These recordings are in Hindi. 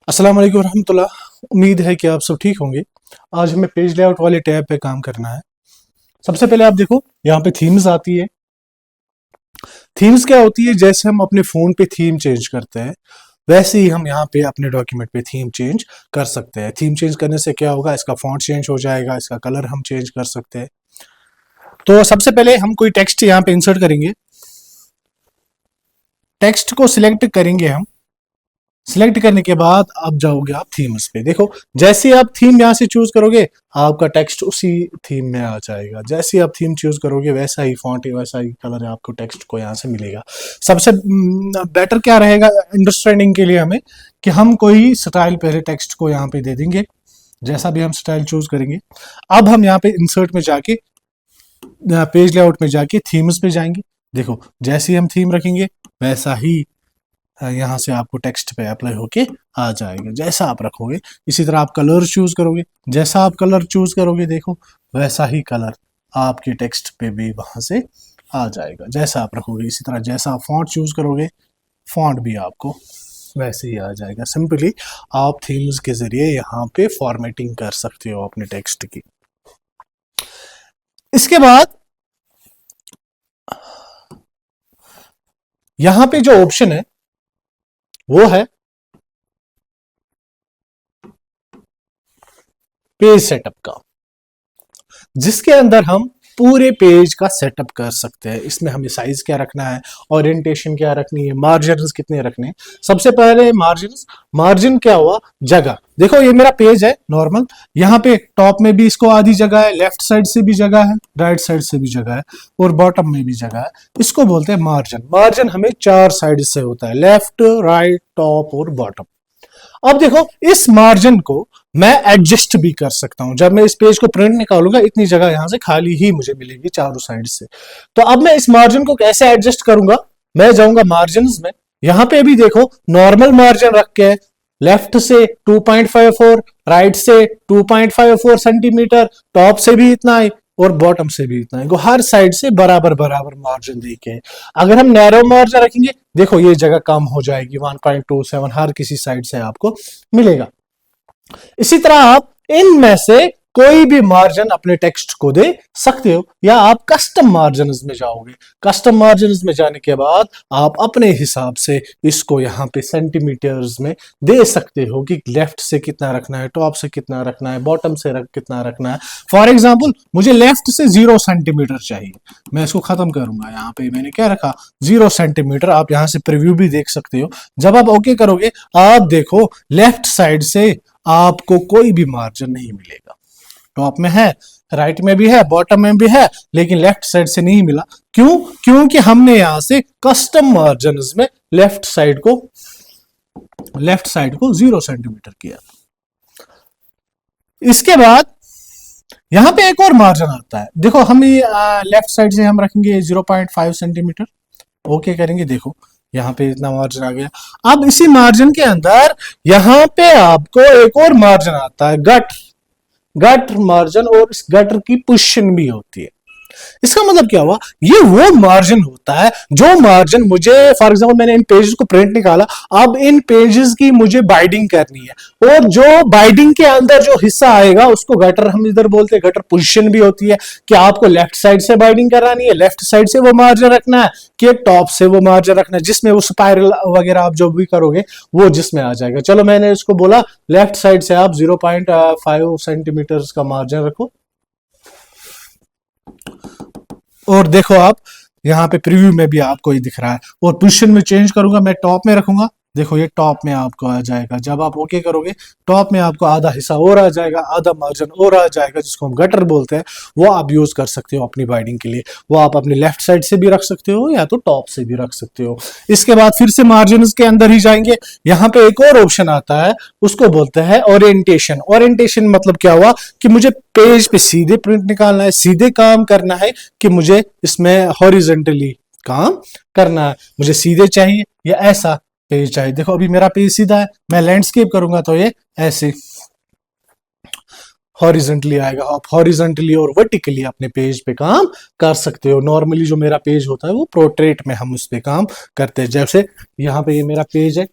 अस्सलाम वालेकुम रहमतुल्लाह। उम्मीद है कि आप सब ठीक होंगे। आज हमें पेज लेआउट वाले टैब पे काम करना है। सबसे पहले आप देखो यहाँ पे थीम्स आती है। थीम्स क्या होती है? जैसे हम अपने फोन पे थीम चेंज करते हैं वैसे ही हम यहाँ पे अपने डॉक्यूमेंट पे थीम चेंज कर सकते हैं। थीम चेंज करने से क्या होगा, इसका फॉन्ट चेंज हो जाएगा, इसका कलर हम चेंज कर सकते हैं। तो सबसे पहले हम कोई टेक्स्ट यहाँ पे इंसर्ट करेंगे। टेक्स्ट को सिलेक्ट करेंगे हम। सिलेक्ट करने के बाद अब जाओगे आप थीम्स पे। देखो जैसे आप थीम यहाँ से चूज करोगे आपका टेक्स्ट उसी थीम में आ जाएगा। जैसे आप थीम चूज करोगे वैसा ही फॉन्ट है, वैसा ही कलर है, आपको टेक्स्ट को यहाँ से मिलेगा। सबसे बेटर क्या रहेगा अंडरस्टैंडिंग के लिए हमें कि हम कोई स्टाइल पहले टेक्स्ट को यहाँ पे दे देंगे। जैसा भी हम स्टाइल चूज करेंगे, अब हम यहाँ पे इंसर्ट में जाके पेज लेआउट में जाके थीम्स पे जाएंगे। देखो जैसे हम थीम रखेंगे वैसा ही यहाँ से आपको टेक्स्ट पे अप्लाई होके आ जाएगा जैसा आप रखोगे। इसी तरह आप कलर चूज करोगे, जैसा आप कलर चूज करोगे देखो वैसा ही कलर आपके टेक्स्ट पे भी वहां से आ जाएगा जैसा आप रखोगे। इसी तरह जैसा आप फॉन्ट चूज करोगे फॉन्ट भी आपको वैसे ही आ जाएगा। सिंपली आप थीम्स के जरिए यहाँ पे फॉर्मेटिंग कर सकते हो अपने टेक्स्ट की। इसके बाद यहाँ पे जो ऑप्शन है वो है पेज सेटअप का, जिसके अंदर हम पूरे पेज का सेटअप कर सकते हैं। इसमें हमें साइज क्या रखना है, ओरिएंटेशन क्या रखनी है, मार्जिन्स कितने रखने हैं। सबसे पहले मार्जिन क्या हुआ, जगह। देखो ये मेरा पेज है नॉर्मल, यहाँ पे टॉप में भी इसको आधी जगह है, लेफ्ट साइड से भी जगह है, राइट साइड से भी जगह है और बॉटम में भी जगह है। इसको बोलते हैं मार्जिन। मार्जिन हमें 4 साइड से होता है, लेफ्ट, राइट, टॉप और बॉटम। अब देखो इस मार्जिन को मैं एडजस्ट भी कर सकता हूं। जब मैं इस पेज को प्रिंट निकालूंगा इतनी जगह यहां से खाली ही मुझे मिलेगी चारों साइड से। तो अब मैं इस मार्जिन को कैसे एडजस्ट करूंगा, मैं जाऊंगा मार्जिन में। यहां पे भी देखो नॉर्मल मार्जिन रख के लेफ्ट से 2.54, राइट से 2.54 सेंटीमीटर, टॉप से भी इतना ही और बॉटम से भी इतना है। हर साइड से बराबर बराबर मार्जिन देके। अगर हम नैरो मार्जिन रखेंगे देखो ये जगह कम हो जाएगी, 1.27 हर किसी साइड से आपको मिलेगा। इसी तरह आप इनमें से कोई भी मार्जिन अपने टेक्स्ट को दे सकते हो, या आप कस्टम मार्जिन में जाओगे। कस्टम मार्जिन में जाने के बाद आप अपने हिसाब से इसको यहाँ पे सेंटीमीटर्स में दे सकते हो कि लेफ्ट से कितना रखना है, टॉप से कितना रखना है, बॉटम से कितना रखना है। फॉर एग्जाम्पल मुझे लेफ्ट से 0 सेंटीमीटर चाहिए, मैं इसको खत्म करूंगा। यहाँ पे मैंने क्या रखा, 0 सेंटीमीटर। आप यहाँ से प्रीव्यू भी देख सकते हो। जब आप ओके करोगे आप देखो लेफ्ट साइड से आपको कोई भी मार्जिन नहीं मिलेगा। टॉप में है, राइट में भी है, बॉटम में भी है, लेकिन लेफ्ट साइड से नहीं मिला। क्यों? क्योंकि हमने यहां से कस्टम मार्जिन में लेफ्ट साइड को 0 सेंटीमीटर किया। इसके बाद यहां पे एक और मार्जिन आता है। देखो हम लेफ्ट साइड से हम रखेंगे 0.5 सेंटीमीटर। ओके करेंगे, देखो यहाँ पे इतना मार्जिन आ गया। अब इसी मार्जिन के अंदर यहाँ पे आपको एक और मार्जिन आता है, गट मार्जिन, और इस गटर की पोजीशन भी होती है। इसका मतलब क्या हुआ, ये वो मार्जिन होता है जो मार्जिन मुझे, फॉर एग्जांपल मैंने इन पेजेस को प्रिंट निकाला, अब इन पेजेस की मुझे बाइंडिंग करनी है, और जो बाइंडिंग के अंदर जो हिस्सा आएगा उसको गटर हम इधर बोलते हैं। गटर पोजीशन भी होती है कि आपको लेफ्ट साइड से बाइंडिंग करानी है, लेफ्ट साइड से वो मार्जिन रखना है कि टॉप से वो मार्जिन रखना है, जिसमें वो स्पाइरल वगैरह आप जो भी करोगे वो जिसमें आ जाएगा। चलो मैंने इसको बोला लेफ्ट साइड से आप 0.5 सेंटीमीटर का मार्जिन रखो, और देखो आप यहाँ पे प्रीव्यू में भी आपको ये दिख रहा है। और पोजीशन में चेंज करूंगा, मैं टॉप में रखूंगा, देखो ये टॉप में आपको आ जाएगा। जब आप ओके करोगे टॉप में आपको आधा हिस्सा और आ जाएगा, आधा मार्जिन और आ जाएगा, जिसको हम गटर बोलते हैं। वो आप यूज कर सकते हो अपनी बाइंडिंग के लिए। वो आप अपने लेफ्ट साइड से भी रख सकते हो या तो टॉप से भी रख सकते हो। इसके बाद फिर से मार्जिन के अंदर ही जाएंगे, यहाँ पे एक और ऑप्शन आता है, उसको बोलते हैं ओरिएंटेशन। ओरिएंटेशन मतलब क्या हुआ कि मुझे पेज पे सीधे प्रिंट निकालना है, सीधे काम करना है, कि मुझे इसमें हॉरिजॉन्टली काम करना है, मुझे सीधे चाहिए या ऐसा पेज चाहिए। देखो अभी मेरा पेज सीधा है, मैं लैंडस्केप करूंगा तो ये ऐसे हॉरिजॉन्टली आएगा। आप हॉरिजॉन्टली और वर्टिकली अपने पेज पे काम कर सकते हो। नॉर्मली जो मेरा पेज होता है वो पोर्ट्रेट में हम उस पे काम करते हैं। जैसे यहाँ पे ये मेरा पेज है,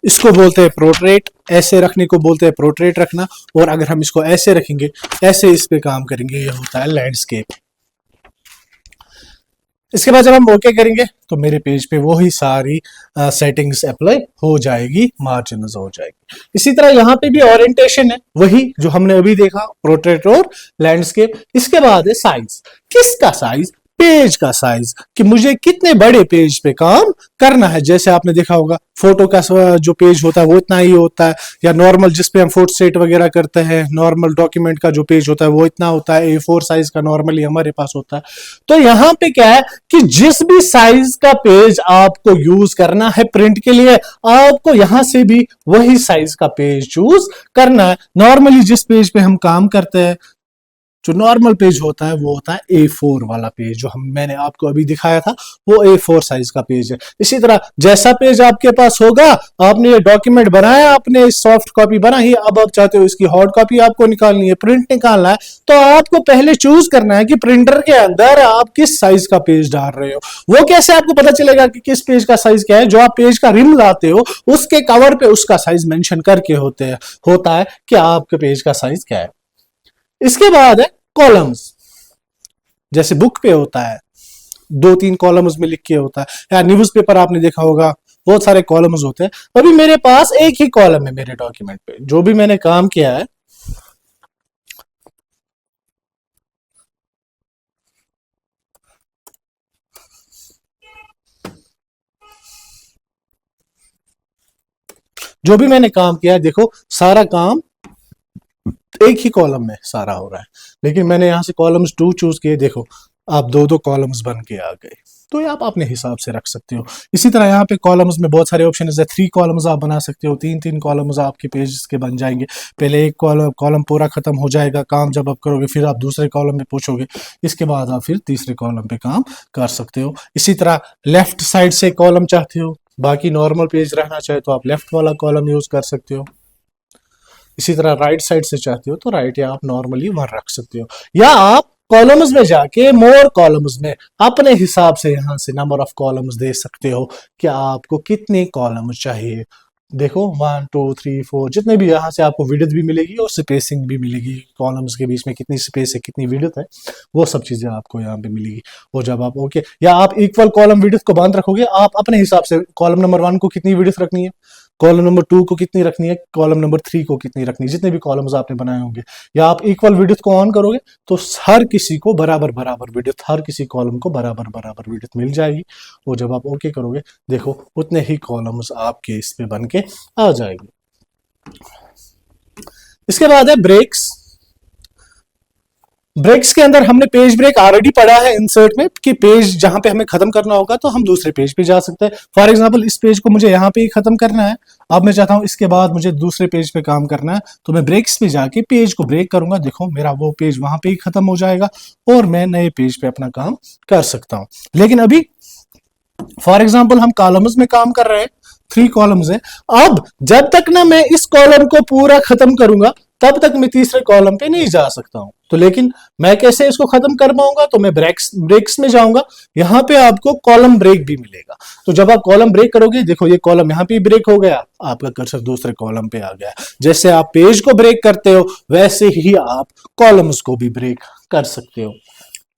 इसको बोलते हैं पोर्ट्रेट, ऐसे रखने को बोलते हैं पोर्ट्रेट रखना। और अगर हम इसको ऐसे रखेंगे, ऐसे इस पे काम करेंगे, ये होता है लैंडस्केप। इसके बाद जब हम ओके करेंगे तो मेरे पेज पे वही सारी सेटिंग्स अप्लाई हो जाएगी, मार्जिनस हो जाएगी। इसी तरह यहाँ पे भी ओरिएंटेशन है, वही जो हमने अभी देखा, पोर्ट्रेट और लैंडस्केप। इसके बाद है साइज। किसका साइज? पेज का साइज, कि मुझे कितने बड़े पेज पे काम करना है। जैसे आपने देखा होगा फोटो का जो पेज होता है वो इतना ही होता है, या नॉर्मल जिस पे हम फोटो सेट वगैरह करते हैं, नॉर्मल डॉक्यूमेंट का जो पेज होता है वो इतना होता है, A4 साइज का नॉर्मली हमारे पास होता है। तो यहाँ पे क्या है कि जिस भी साइज का पेज आपको यूज करना है प्रिंट के लिए, आपको यहां से भी वही साइज का पेज चूज करना है। नॉर्मली जिस पेज पे हम काम करते हैं, जो नॉर्मल पेज होता है वो होता है A4 वाला पेज, जो मैंने आपको अभी दिखाया था, वो A4 साइज का पेज है। इसी तरह जैसा पेज आपके पास होगा, आपने ये डॉक्यूमेंट बनाया, आपने सॉफ्ट कॉपी बनाई, अब आप चाहते हो इसकी हार्ड कॉपी आपको निकालनी है, प्रिंट निकालना है, तो आपको पहले चूज करना है कि प्रिंटर के अंदर आप किस साइज का पेज डाल रहे हो। वो कैसे आपको पता चलेगा कि किस पेज का साइज क्या है? जो आप पेज का रिम लाते हो, उसके कवर पे उसका साइज मेंशन करके होता है कि आपके पेज का साइज क्या है। इसके बाद है कॉलम्स। जैसे बुक पे होता है, 2-3 कॉलम्स में लिख के होता है, या न्यूज़पेपर आपने देखा होगा, बहुत सारे कॉलम्स होते हैं। अभी मेरे पास एक ही कॉलम है मेरे डॉक्यूमेंट पे, जो भी मैंने काम किया है, जो भी मैंने काम किया है, देखो सारा काम एक ही कॉलम में सारा हो रहा है। लेकिन मैंने यहां से कॉलम्स 2 चूज किए, देखो आप 2-2 कॉलम्स बन के आ गए। तो ये आप अपने हिसाब से रख सकते हो। इसी तरह यहाँ पे कॉलम्स में बहुत सारे ऑप्शन है, 3 कॉलम्स आप बना सकते हो, 3-3 कॉलम्स आपके पेज के बन जाएंगे। पहले एक कॉलम पूरा खत्म हो जाएगा काम जब आप करोगे, फिर आप दूसरे कॉलम में पूछोगे, इसके बाद आप फिर तीसरे कॉलम पे काम कर सकते हो। इसी तरह लेफ्ट साइड से कॉलम चाहते हो, बाकी नॉर्मल पेज रहना चाहे तो आप लेफ्ट वाला कॉलम यूज कर सकते हो। इसी तरह राइट साइड से चाहते हो तो राइट या आप नॉर्मली वन रख सकते हो, या आप कॉलम्स में जाके मोर कॉलम्स में अपने हिसाब से यहां से नंबर ऑफ कॉलम्स दे सकते हो कि आपको कितने कॉलम्स चाहिए। देखो 1 2 3 4, जितने भी यहाँ से आपको विड्थ भी मिलेगी और स्पेसिंग भी मिलेगी, कॉलम्स के बीच में कितनी स्पेस है, कितनी विड्थ है, वो सब चीजें आपको यहाँ पे मिलेगी। और जब आप ओके, या आप इक्वल कॉलम विड्थ को बांध रखोगे, आप अपने हिसाब से कॉलम नंबर 1 को कितनी विड्थ रखनी है, कॉलम नंबर 2 को कितनी रखनी है, कॉलम नंबर 3 को कितनी रखनी है, जितने भी कॉलम्स आपने बनाए होंगे, या आप इक्वल विड्थ को ऑन करोगे तो हर किसी को बराबर बराबर विड्थ, हर किसी कॉलम को बराबर बराबर विड्थ मिल जाएगी। और जब आप ओके करोगे, देखो उतने ही कॉलम्स आपके इस पे बन के आ जाएगी। इसके बाद है ब्रेक्स। ब्रेक्स के अंदर हमने पेज ब्रेक ऑलरेडी पढ़ा है इंसर्ट में, कि पेज जहां पे हमें खत्म करना होगा तो हम दूसरे पेज पे जा सकते हैं। फॉर एग्जांपल इस पेज को मुझे यहां पे ही खत्म करना है, अब मैं चाहता हूं इसके बाद मुझे दूसरे पेज पे काम करना है, तो मैं ब्रेक्स पे जाके पेज को ब्रेक करूंगा, देखो मेरा वो पेज वहां पे ही खत्म हो जाएगा और मैं नए पेज पे अपना काम कर सकता हूं। लेकिन अभी फॉर एग्जाम्पल हम कॉलम्स में काम कर रहे हैं, 3 कॉलम्स है, अब जब तक ना मैं इस कॉलम को पूरा खत्म करूंगा तब तक मैं तीसरे कॉलम पे नहीं जा सकता हूं। तो लेकिन मैं कैसे इसको खत्म कर पाऊंगा, तो मैं ब्रेक्स में जाऊंगा, यहां पे आपको कॉलम ब्रेक भी मिलेगा। तो जब आप कॉलम ब्रेक करोगे, देखो ये कॉलम यहां पे ब्रेक हो गया, आपका कर्सर दूसरे कॉलम पे आ गया। जैसे आप पेज को ब्रेक करते हो वैसे ही आप कॉलम्स को भी ब्रेक कर सकते हो।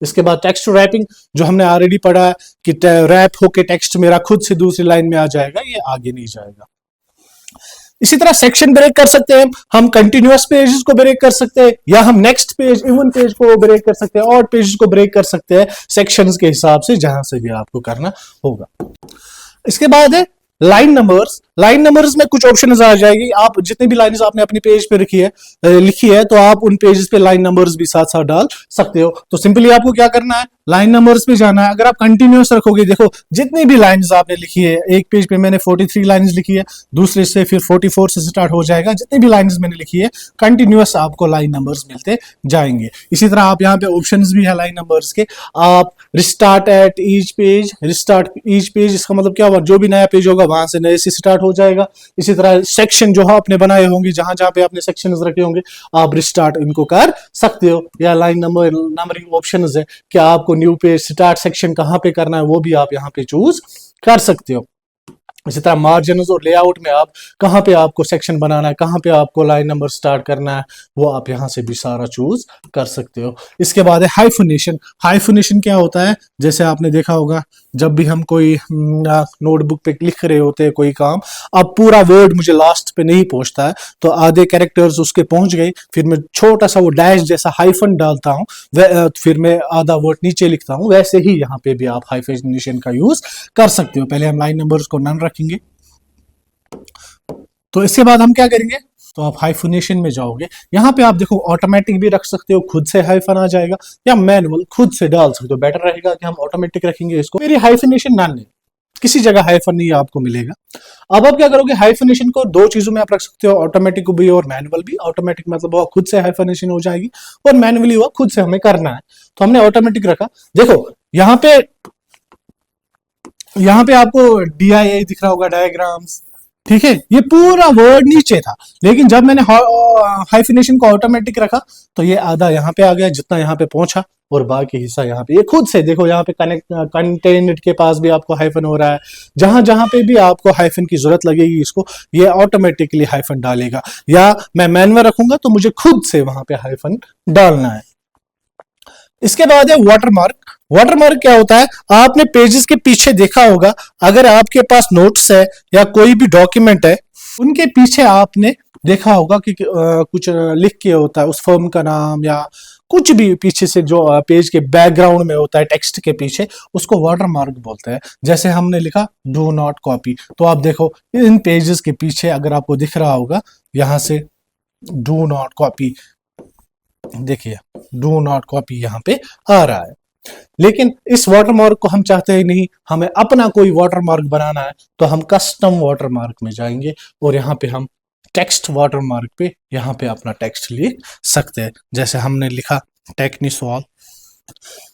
इसके बाद टेक्स्ट रैपिंग, जो हमने ऑलरेडी पढ़ा है कि रैप होके टेक्स्ट मेरा खुद से दूसरी लाइन में आ जाएगा, ये आगे नहीं जाएगा। इसी तरह सेक्शन ब्रेक कर सकते हैं हम, कंटिन्यूअस पेजेस को ब्रेक कर सकते हैं, या हम नेक्स्ट पेज, इवन पेज को ब्रेक कर सकते हैं, और पेजेस को ब्रेक कर सकते हैं सेक्शंस के हिसाब से, जहां से भी आपको करना होगा। इसके बाद है लाइन नंबर्स। लाइन नंबर्स में कुछ ऑप्शन आ जाएगी, आप जितने भी लाइन्स आपने अपनी पेज पे लिखी है तो आप उन पेजेस पे लाइन नंबर्स भी साथ साथ डाल सकते हो। तो सिंपली आपको क्या करना है, लाइन नंबर्स पे जाना है। अगर आप कंटिन्यूअस रखोगे, देखो जितनी भी लाइन्स आपने लिखी है, एक पेज पे मैंने 43 लाइन्स लिखी है, दूसरे से फिर 44 से स्टार्ट हो जाएगा, जितनी भी लाइन्स मैंने लिखी है कंटिन्यूअस आपको लाइन नंबर्स मिलते जाएंगे। इसी तरह आप यहाँ पे ऑप्शंस भी है लाइन नंबर्स के, आप restart at each page, restart each page, इसका मतलब क्या हुआ, जो भी नया पेज होगा वहां से नए से स्टार्ट हो जाएगा। इसी तरह सेक्शन जो आपने बनाए होंगे, जहां जहां पे आपने सेक्शंस रखे होंगे, आप रिस्टार्ट इनको कर सकते हो। या लाइन नंबरिंग ऑप्शंस है कि आपको न्यू पेज स्टार्ट सेक्शन कहां पे करना है, वो भी आप यहां पे चूज कर सकते हो। इसी तरह मार्जिनस और लेआउट में आप कहाँ पे आपको सेक्शन बनाना है, कहाँ पे आपको लाइन नंबर स्टार्ट करना है, वो आप यहाँ से भी सारा चूज कर सकते हो। इसके बाद है हाइफिनेशन। हाइफिनेशन क्या होता है, जैसे आपने देखा होगा जब भी हम कोई नोटबुक पे लिख रहे होते हैं कोई काम, अब पूरा वर्ड मुझे लास्ट पे नहीं पहुंचता है तो आधे कैरेक्टर्स उसके पहुंच गए, फिर मैं छोटा सा वो डैश जैसा हाइफन डालता हूँ, फिर मैं आधा वर्ड नीचे लिखता हूँ। वैसे ही यहाँ पे भी आप हाइफिनेशन का यूज कर सकते हो। पहले हम लाइन नंबर्स को नन रखेंगे, तो इसके बाद हम क्या करेंगे, तो आप हाइफिनेशन में जाओगे, यहाँ पे आप देखो ऑटोमेटिक भी रख सकते हो, खुद से हाइफन आ जाएगा, या मैनुअल खुद से डाल सकते हो। बेटर रहेगा कि हम ऑटोमेटिक रखेंगे इसको। मेरी हाइफिनेशन नन है, किसी जगह हाइफन नहीं आपको मिलेगा। अब आप क्या करोगे, हाइफिनेशन को दो चीजों में आप रख सकते हो, ऑटोमेटिक भी और मैनुअल भी। ऑटोमेटिक मतलब वो खुद से हाइफिनेशन हो जाएगी, और मैनुअली वो खुद से हमें करना है, तो हमने ऑटोमेटिक रखा। देखो यहाँ पे आपको DIA दिख रहा होगा, डायग्राम्स, ठीक है, ये पूरा वर्ड नीचे था, लेकिन जब मैंने हाइफिनेशन को ऑटोमेटिक रखा तो ये आधा यहाँ पे आ गया जितना यहाँ पे पहुंचा, और बाकी हिस्सा यहाँ पे ये खुद से। देखो यहाँ पे कंटेंट के पास भी आपको हाइफन हो रहा है, जहां जहां पे भी आपको हाइफन की जरूरत लगेगी इसको ये ऑटोमेटिकली हाइफन डालेगा, या मैं मैनुअल रखूंगा तो मुझे खुद से वहां पे हाइफन डालना है। इसके बाद है वाटरमार्क। वाटरमार्क क्या होता है, आपने पेजेस के पीछे देखा होगा, अगर आपके पास नोट्स है या कोई भी डॉक्यूमेंट है, उनके पीछे आपने देखा होगा कि कुछ लिख के होता है उस फर्म का नाम, या कुछ भी पीछे से जो पेज के बैकग्राउंड में होता है टेक्स्ट के पीछे, उसको वाटरमार्क बोलते हैं। जैसे हमने लिखा डू नॉट कॉपी, तो आप देखो इन पेजेस के पीछे अगर आपको दिख रहा होगा यहां से डू नॉट कॉपी, देखिए डू नॉट कॉपी यहाँ पे आ रहा है। लेकिन इस वाटरमार्क को हम चाहते ही नहीं, हमें अपना कोई वाटरमार्क बनाना है, तो हम कस्टम वाटरमार्क में जाएंगे और यहाँ पे हम टेक्स्ट वाटरमार्क पे यहाँ पे अपना टेक्स्ट लिख सकते हैं। जैसे हमने लिखा टेक्निसॉल,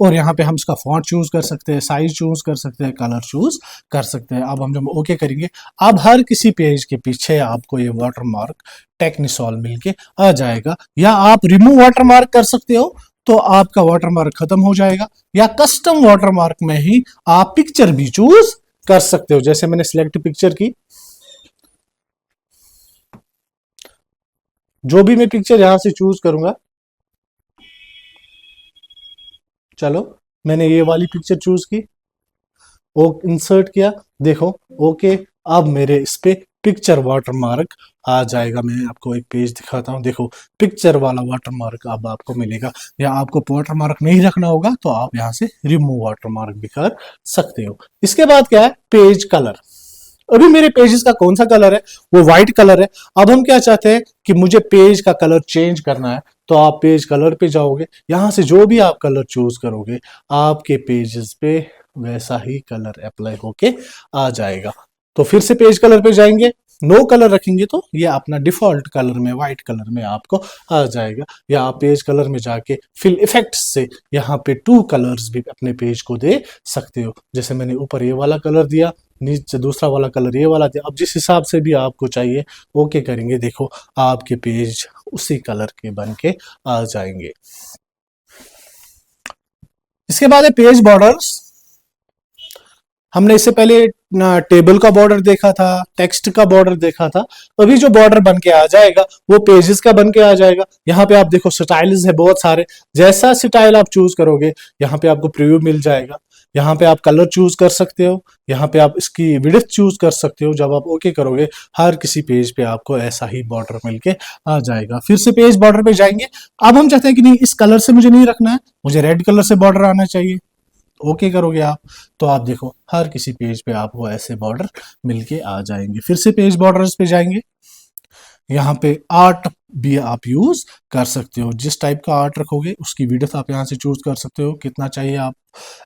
और यहाँ पे हम इसका फॉन्ट चूज कर सकते हैं, साइज चूज कर सकते हैं, कलर चूज कर सकते हैं। अब हम जब ओके करेंगे, अब हर किसी पेज के पीछे आपको ये वाटरमार्क टेक्निसॉल मिलके आ जाएगा। या आप रिमूव वाटरमार्क कर सकते हो, तो आपका वाटरमार्क खत्म हो जाएगा, या कस्टम वाटरमार्क में ही आप पिक्चर भी चूज कर सकते हो। जैसे मैंने सिलेक्ट पिक्चर की, जो भी मैं पिक्चर यहां से चूज करूंगा, चलो मैंने ये वाली पिक्चर चूज की, वो इंसर्ट किया, देखो ओके, अब मेरे इस पे पिक्चर वाटरमार्क आ जाएगा। मैं आपको एक पेज दिखाता हूँ, देखो पिक्चर वाला वाटरमार्क अब आपको मिलेगा। या आपको वाटरमार्क नहीं रखना होगा तो आप यहाँ से रिमूव वाटरमार्क भी कर सकते हो। इसके बाद क्या है, पेज कलर। अभी मेरे पेजेस का कौन सा कलर है, वो व्हाइट कलर है। अब हम क्या चाहते हैं कि मुझे पेज का कलर चेंज करना है, तो आप पेज कलर पे जाओगे, यहां से जो भी आप कलर चूज करोगे आपके पेजेस पे वैसा ही कलर अप्लाई होके आ जाएगा। तो फिर से पेज कलर पे जाएंगे, नो कलर रखेंगे तो ये अपना डिफॉल्ट कलर में व्हाइट कलर में आपको आ जाएगा। या आप पेज कलर में जाके फिल इफेक्ट से यहाँ पे 2 कलर्स भी अपने पेज को दे सकते हो। जैसे मैंने ऊपर ये वाला कलर दिया, नीचे दूसरा वाला कलर ये वाला दिया। अब जिस हिसाब से भी आपको चाहिए ओके करेंगे, देखो आपके पेज उसी कलर के बन के आ जाएंगे। इसके बाद है पेज बॉर्डर्स। हमने इससे पहले टेबल का बॉर्डर देखा था, टेक्स्ट का बॉर्डर देखा था, अभी जो बॉर्डर बन के आ जाएगा वो पेजेस का बन के आ जाएगा। यहाँ पे आप देखो स्टाइल्स है बहुत सारे, जैसा स्टाइल आप चूज करोगे यहाँ पे आपको प्रीव्यू मिल जाएगा। यहाँ पे आप कलर चूज कर सकते हो, यहाँ पे आप इसकी विड्थ चूज कर सकते हो। जब आप ओके करोगे हर किसी पेज पे आपको ऐसा ही बॉर्डर मिलके आ जाएगा। फिर से पेज बॉर्डर पे जाएंगे, अब हम चाहते हैं कि नहीं इस कलर से मुझे नहीं रखना है, मुझे रेड कलर से बॉर्डर आना चाहिए। ओके करोगे आप, तो आप देखो हर किसी पेज पे आपको ऐसे बॉर्डर मिलके आ जाएंगे। फिर से पेज बॉर्डर्स पे जाएंगे, यहाँ पे आर्ट भी आप यूज कर सकते हो। जिस टाइप का आर्ट रखोगे उसकी विड्थ आप यहाँ से चूज कर सकते हो, कितना चाहिए आप।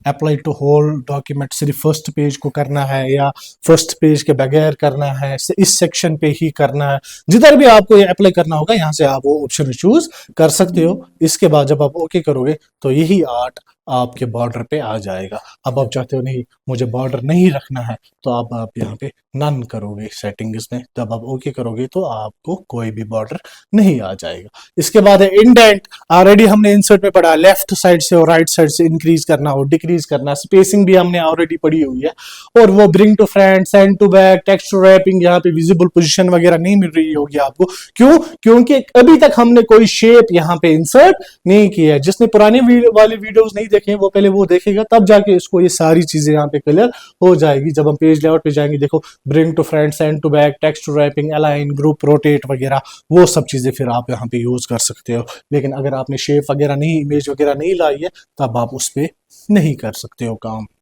अप्लाई टू होल डॉक्यूमेंट सिर्फ फर्स्ट पेज को करना है, या फर्स्ट पेज के बगैर करना है, इस सेक्शन पे ही करना है, जिधर भी आपको ये अप्लाई करना होगा यहाँ से आप वो ऑप्शन चूज कर सकते हो। इसके बाद जब आप ओके करोगे तो यही आर्ट आपके बॉर्डर पे आ जाएगा। अब आप चाहते हो नहीं मुझे बॉर्डर नहीं रखना है, तो आप यहाँ पे नन करोगे सेटिंग्स में। जब आप ओके करोगे तो आपको कोई भी बॉर्डर नहीं आ जाएगा। इसके बाद है इंडेंट, ऑलरेडी हमने इंसर्ट में पढ़ा, लेफ्ट साइड से और राइट साइड से इंक्रीज करना और डिक्रीज करना। स्पेसिंग भी हमने ऑलरेडी पढ़ी हुई है। और वो bring to front, send to back, text to wrapping, यहाँ पे विजिबल पोजीशन वगैरह नहीं मिल रही होगी आपको। क्यों? क्योंकि अभी तक हमने कोई शेप यहाँ पे इंसर्ट नहीं किया है। जिसने पुरानी वाली वीडियोस नहीं देखे हैं वो पहले वो देखेगा, तब जाके इसको ये सारी चीजें यहाँ पे क्लियर हो जाएगी। जब हम पेज लेआउट पे जाएंगे, देखो bring to front, send to back, text to wrapping, align, group, rotate वगैरह, वो सब चीजें फिर आप यहाँ पे यूज कर सकते हो। लेकिन अगर आपने शेप वगैरह नहीं, इमेज वगैरह नहीं लाई है, तब आप उस पर नहीं कर सकते हो काम।